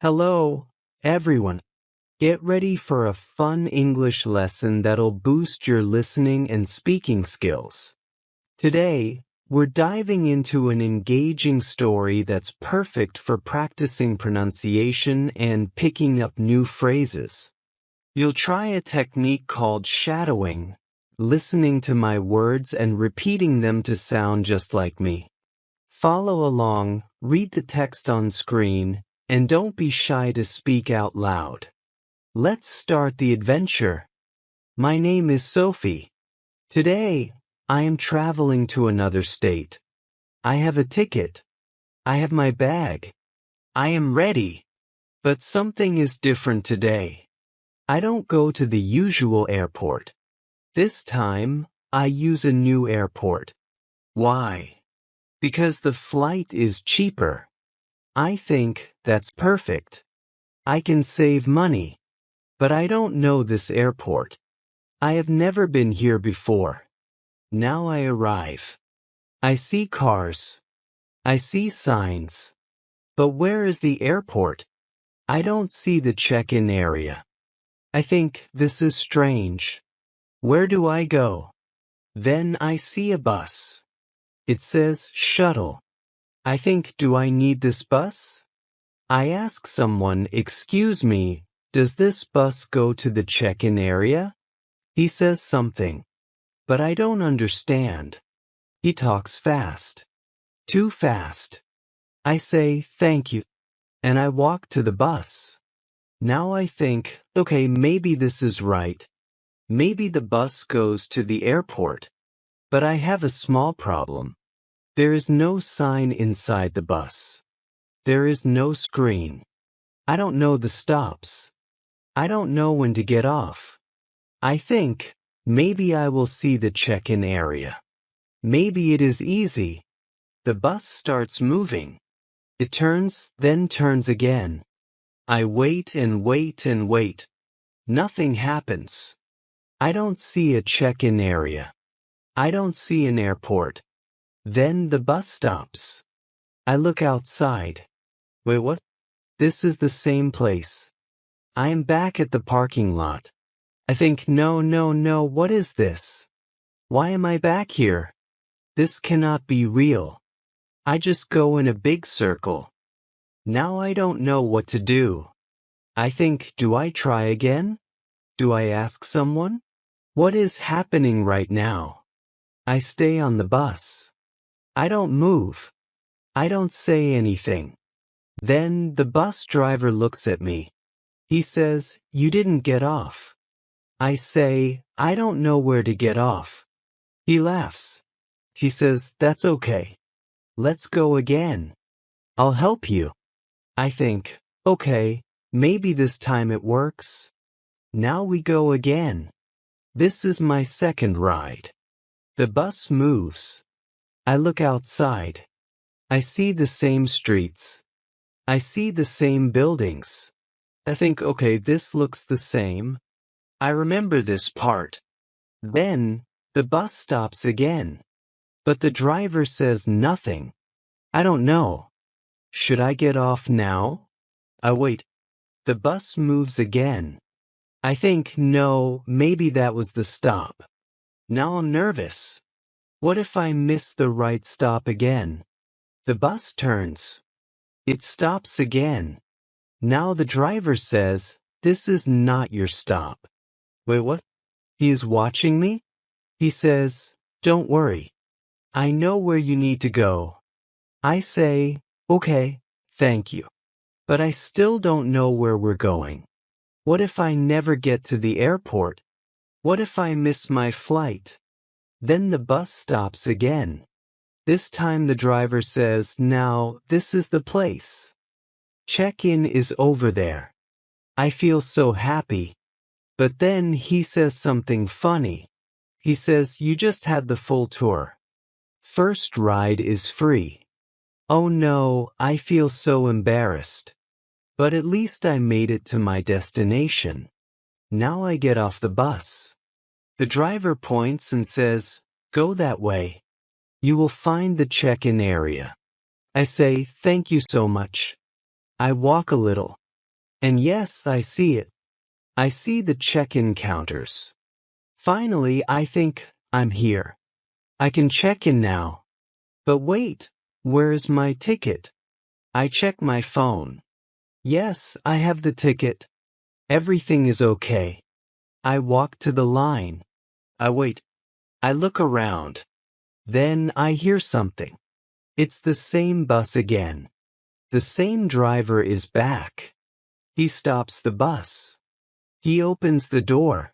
Hello, everyone. Get ready for a fun English lesson that'll boost your listening and speaking skills. Today, we're diving into an engaging story that's perfect for practicing pronunciation and picking up new phrases. You'll try a technique called shadowing, listening to my words and repeating them to sound just like me. Follow along, read the text on screen, and don't be shy to speak out loud. Let's start the adventure. My name is Sophie. Today, I am traveling to another state. I have a ticket. I have my bag. I am ready. But something is different today. I don't go to the usual airport. This time, I use a new airport. Why? Because the flight is cheaper. I think that's perfect. I can save money. But I don't know this airport. I have never been here before. Now I arrive. I see cars. I see signs. But where is the airport? I don't see the check-in area. I think this is strange. Where do I go? Then I see a bus. It says shuttle. I think, do I need this bus? I ask someone, excuse me, does this bus go to the check-in area? He says something, but I don't understand. He talks fast. Too fast. I say, thank you, and I walk to the bus. Now I think, okay, maybe this is right. Maybe the bus goes to the airport. But I have a small problem. There is no sign inside the bus. There is no screen. I don't know the stops. I don't know when to get off. I think, maybe I will see the check-in area. Maybe it is easy. The bus starts moving. It turns, then turns again. I wait and wait and wait. Nothing happens. I don't see a check-in area. I don't see an airport. Then the bus stops. I look outside. Wait, what? This is the same place. I am back at the parking lot. I think, no, what is this? Why am I back here? This cannot be real. I just go in a big circle. Now I don't know what to do. I think, do I try again? Do I ask someone? What is happening right now? I stay on the bus. I don't move. I don't say anything. Then the bus driver looks at me. He says, you didn't get off. I say, I don't know where to get off. He laughs. He says, that's okay. Let's go again. I'll help you. I think, okay, maybe this time it works. Now we go again. This is my second ride. The bus moves. I look outside. I see the same streets. I see the same buildings. I think, okay, this looks the same. I remember this part. Then, the bus stops again. But the driver says nothing. I don't know. Should I get off now? I wait. The bus moves again. I think, no, maybe that was the stop. Now I'm nervous. What if I miss the right stop again? The bus turns. It stops again. Now the driver says, this is not your stop. Wait, what? He is watching me? He says, don't worry. I know where you need to go. I say, okay, thank you. But I still don't know where we're going. What if I never get to the airport? What if I miss my flight? Then the bus stops again. This time the driver says, now, this is the place. Check-in is over there. I feel so happy. But then he says something funny. He says, you just had the full tour. First ride is free. Oh no, I feel so embarrassed. But at least I made it to my destination. Now I get off the bus. The driver points and says, go that way. You will find the check-in area. I say, thank you so much. I walk a little. And yes, I see it. I see the check-in counters. Finally, I think I'm here. I can check in now. But wait, where's my ticket? I check my phone. Yes, I have the ticket. Everything is okay. I walk to the line. I wait. I look around. Then I hear something. It's the same bus again. The same driver is back. He stops the bus. He opens the door.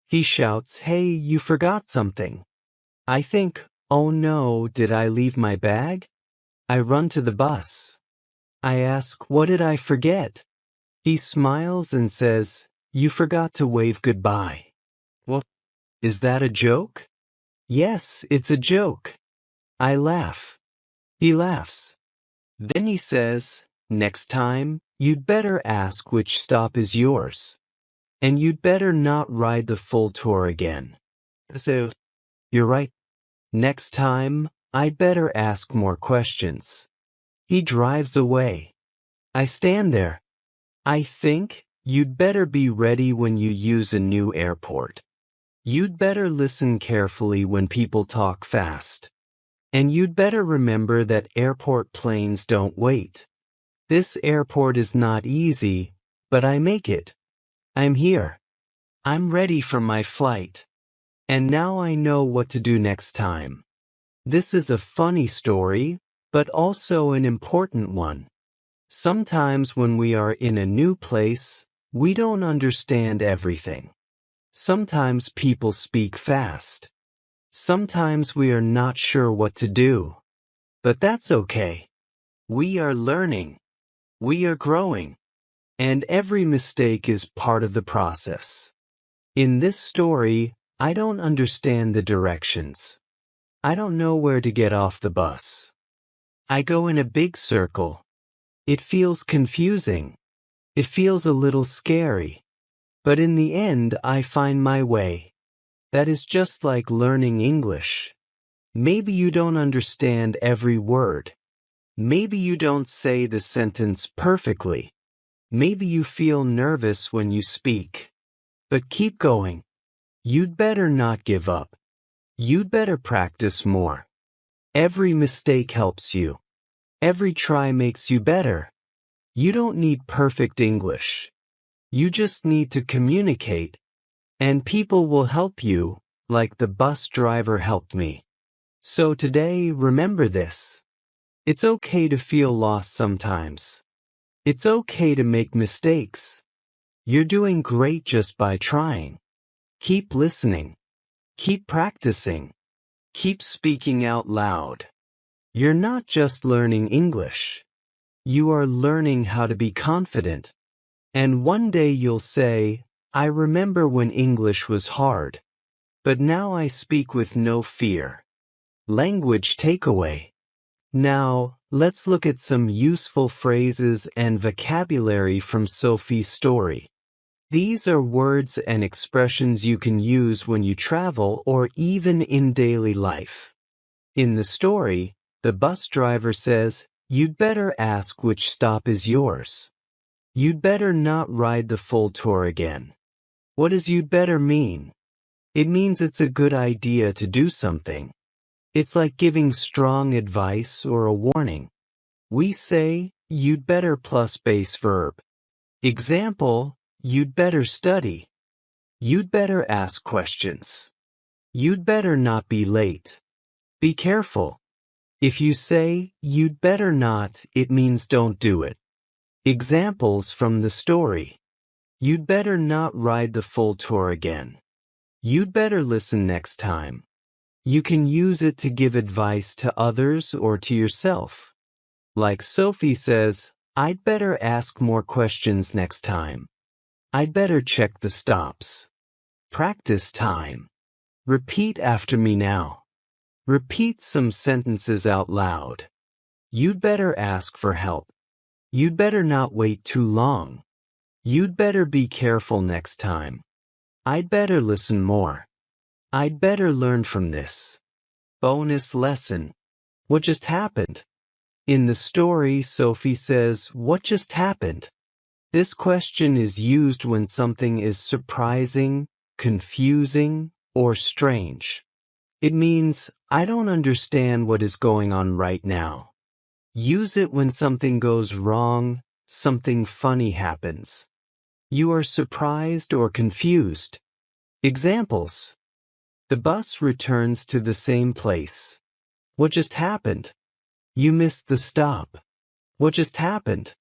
He shouts, "Hey, you forgot something." I think, oh no, did I leave my bag? I run to the bus. I ask, what did I forget? He smiles and says, you forgot to wave goodbye. What? Is that a joke? Yes, it's a joke. I laugh. He laughs. Then he says, next time, you'd better ask which stop is yours. And you'd better not ride the full tour again. So, you're right. Next time, I'd better ask more questions. He drives away. I stand there. I think you'd better be ready when you use a new airport. You'd better listen carefully when people talk fast. And you'd better remember that airport planes don't wait. This airport is not easy, but I make it. I'm here. I'm ready for my flight. And now I know what to do next time. This is a funny story, but also an important one. Sometimes when we are in a new place, we don't understand everything. Sometimes people speak fast. Sometimes we are not sure what to do. But that's okay. We are learning. We are growing. And every mistake is part of the process. In this story, I don't understand the directions. I don't know where to get off the bus. I go in a big circle. It feels confusing. It feels a little scary. But in the end, I find my way. That is just like learning English. Maybe you don't understand every word. Maybe you don't say the sentence perfectly. Maybe you feel nervous when you speak. But keep going. You'd better not give up. You'd better practice more. Every mistake helps you. Every try makes you better. You don't need perfect English. You just need to communicate. And people will help you, like the bus driver helped me. So today, remember this. It's okay to feel lost sometimes. It's okay to make mistakes. You're doing great just by trying. Keep listening. Keep practicing. Keep speaking out loud. You're not just learning English. You are learning how to be confident. And one day you'll say, I remember when English was hard. But now I speak with no fear. Language takeaway. Now, let's look at some useful phrases and vocabulary from Sophie's story. These are words and expressions you can use when you travel or even in daily life. In the story, the bus driver says, you'd better ask which stop is yours. You'd better not ride the full tour again. What does you'd better mean? It means it's a good idea to do something. It's like giving strong advice or a warning. We say, you'd better plus base verb. Example, you'd better study. You'd better ask questions. You'd better not be late. Be careful. If you say, you'd better not, it means don't do it. Examples from the story. You'd better not ride the full tour again. You'd better listen next time. You can use it to give advice to others or to yourself. Like Sophie says, I'd better ask more questions next time. I'd better check the stops. Practice time. Repeat after me now. Repeat some sentences out loud. You'd better ask for help. You'd better not wait too long. You'd better be careful next time. I'd better listen more. I'd better learn from this. Bonus lesson. What just happened? In the story, Sophie says, what just happened? This question is used when something is surprising, confusing, or strange. It means, I don't understand what is going on right now. Use it when something goes wrong, something funny happens. You are surprised or confused. Examples. The bus returns to the same place. What just happened? You missed the stop. What just happened?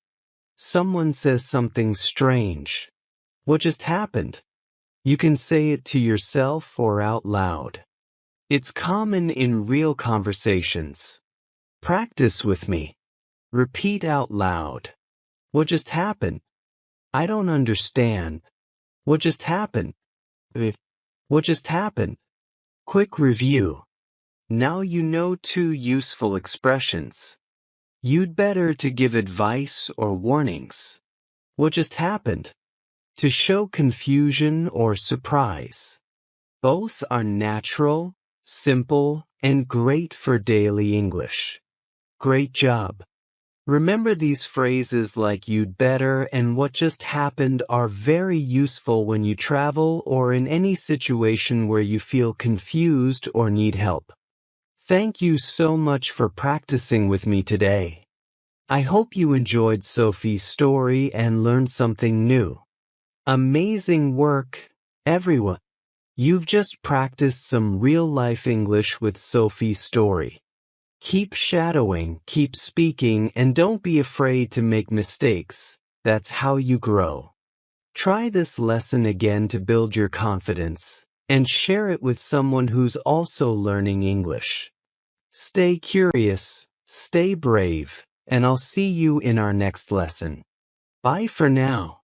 Someone says something strange. What just happened? You can say it to yourself or out loud. It's common in real conversations. Practice with me. Repeat out loud. What just happened? I don't understand. What just happened? What just happened? Quick review. Now you know 2 useful expressions. You'd better to give advice or warnings. What just happened? To show confusion or surprise. Both are natural, simple, and great for daily English. Great job. Remember, these phrases like you'd better and what just happened are very useful when you travel or in any situation where you feel confused or need help. Thank you so much for practicing with me today. I hope you enjoyed Sophie's story and learned something new. Amazing work, everyone. You've just practiced some real-life English with Sophie's story. Keep shadowing, keep speaking, and don't be afraid to make mistakes. That's how you grow. Try this lesson again to build your confidence, and share it with someone who's also learning English. Stay curious, stay brave, and I'll see you in our next lesson. Bye for now.